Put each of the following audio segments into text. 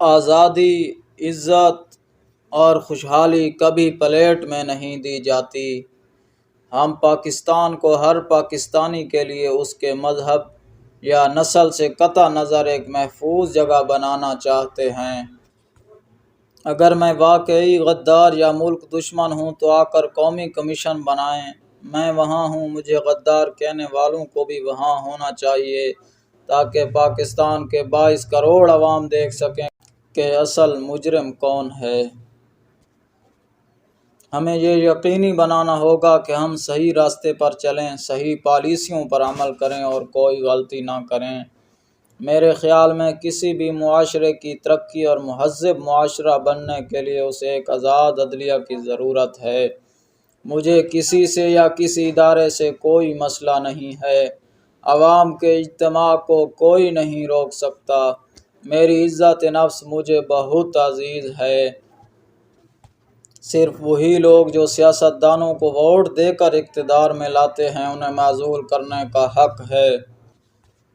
آزادی، عزت اور خوشحالی کبھی پلیٹ میں نہیں دی جاتی۔ ہم پاکستان کو ہر پاکستانی کے لیے اس کے مذہب یا نسل سے قطع نظر ایک محفوظ جگہ بنانا چاہتے ہیں۔ اگر میں واقعی غدار یا ملک دشمن ہوں تو آ کر قومی کمیشن بنائیں۔ میں وہاں ہوں، مجھے غدار کہنے والوں کو بھی وہاں ہونا چاہیے تاکہ پاکستان کے 22 کروڑ عوام دیکھ سکیں کہ اصل مجرم کون ہے۔ ہمیں یہ یقینی بنانا ہوگا کہ ہم صحیح راستے پر چلیں، صحیح پالیسیوں پر عمل کریں اور کوئی غلطی نہ کریں۔ میرے خیال میں کسی بھی معاشرے کی ترقی اور مہذب معاشرہ بننے کے لیے اسے ایک آزاد عدلیہ کی ضرورت ہے۔ مجھے کسی سے یا کسی ادارے سے کوئی مسئلہ نہیں ہے۔ عوام کے اجتماع کو کوئی نہیں روک سکتا۔ میری عزت نفس مجھے بہت عزیز ہے۔ صرف وہی لوگ جو سیاستدانوں کو ووٹ دے کر اقتدار میں لاتے ہیں انہیں معزول کرنے کا حق ہے۔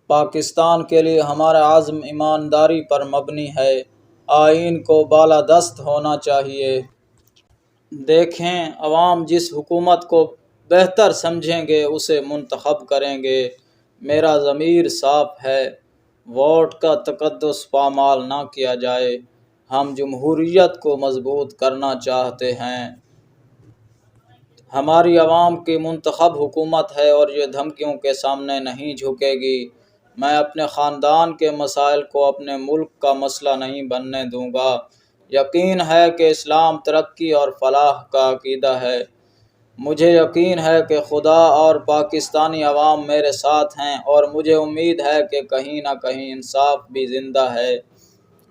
پاکستان کے لیے ہمارا عزم ایمانداری پر مبنی ہے۔ آئین کو بالادست ہونا چاہیے۔ دیکھیں، عوام جس حکومت کو بہتر سمجھیں گے اسے منتخب کریں گے۔ میرا ضمیر صاف ہے۔ ووٹ کا تقدس پامال نہ کیا جائے۔ ہم جمہوریت کو مضبوط کرنا چاہتے ہیں۔ ہماری عوام کی منتخب حکومت ہے اور یہ دھمکیوں کے سامنے نہیں جھکے گی۔ میں اپنے خاندان کے مسائل کو اپنے ملک کا مسئلہ نہیں بننے دوں گا۔ یقین ہے کہ اسلام ترقی اور فلاح کا عقیدہ ہے۔ مجھے یقین ہے کہ خدا اور پاکستانی عوام میرے ساتھ ہیں اور مجھے امید ہے کہ کہیں نہ کہیں انصاف بھی زندہ ہے۔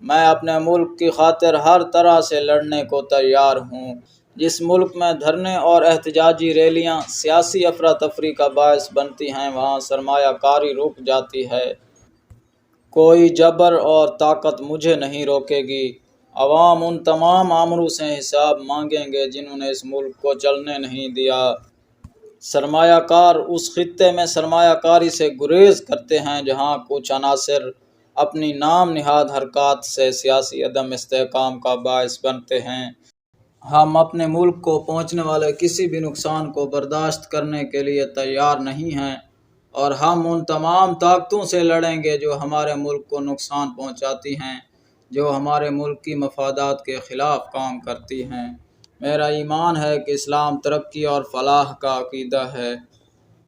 میں اپنے ملک کی خاطر ہر طرح سے لڑنے کو تیار ہوں۔ جس ملک میں دھرنے اور احتجاجی ریلیاں سیاسی افراتفری کا باعث بنتی ہیں وہاں سرمایہ کاری رک جاتی ہے۔ کوئی جبر اور طاقت مجھے نہیں روکے گی۔ عوام ان تمام آمروں سے حساب مانگیں گے جنہوں نے اس ملک کو چلنے نہیں دیا۔ سرمایہ کار اس خطے میں سرمایہ کاری سے گریز کرتے ہیں جہاں کچھ عناصر اپنی نام نہاد حرکات سے سیاسی عدم استحکام کا باعث بنتے ہیں۔ ہم اپنے ملک کو پہنچنے والے کسی بھی نقصان کو برداشت کرنے کے لیے تیار نہیں ہیں اور ہم ان تمام طاقتوں سے لڑیں گے جو ہمارے ملک کو نقصان پہنچاتی ہیں، جو ہمارے ملک کی مفادات کے خلاف کام کرتی ہیں۔ میرا ایمان ہے کہ اسلام ترقی اور فلاح کا عقیدہ ہے۔